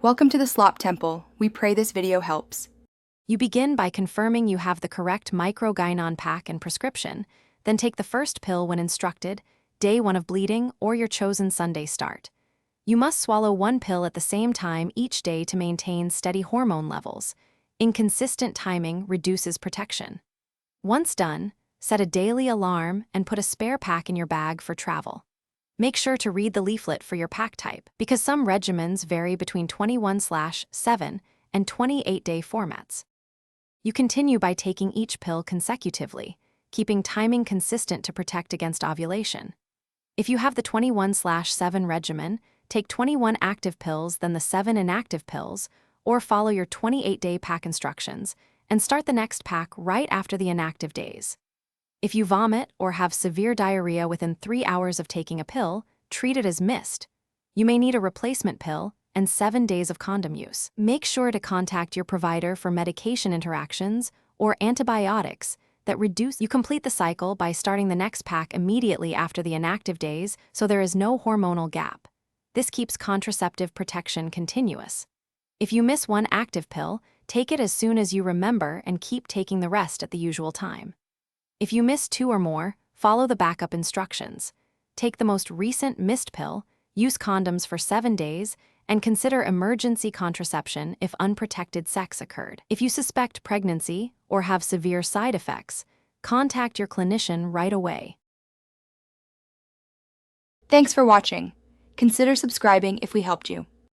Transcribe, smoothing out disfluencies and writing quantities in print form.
Welcome to the Slop Temple. We pray this video helps. You begin by confirming you have the correct Microgynon pack and prescription, then take the first pill when instructed, day 1 of bleeding, or your chosen Sunday start. You must swallow 1 pill at the same time each day to maintain steady hormone levels. Inconsistent timing reduces protection. Once done, set a daily alarm and put a spare pack in your bag for travel. Make sure to read the leaflet for your pack type, because some regimens vary between 21/7 and 28-day formats. You continue by taking each pill consecutively, keeping timing consistent to protect against ovulation. If you have the 21/7 regimen, take 21 active pills, then the 7 inactive pills, or follow your 28-day pack instructions, and start the next pack right after the inactive days. If you vomit or have severe diarrhea within 3 hours of taking a pill, treat it as missed. You may need a replacement pill and 7 days of condom use. Make sure to contact your provider for medication interactions or antibiotics that reduce. You complete the cycle by starting the next pack immediately after the inactive days, so there is no hormonal gap. This keeps contraceptive protection continuous. If you miss 1 active pill, take it as soon as you remember and keep taking the rest at the usual time. If you miss 2 or more, follow the backup instructions. Take the most recent missed pill, use condoms for 7 days, and consider emergency contraception if unprotected sex occurred. If you suspect pregnancy or have severe side effects, contact your clinician right away. Thanks for watching. Consider subscribing if we helped you.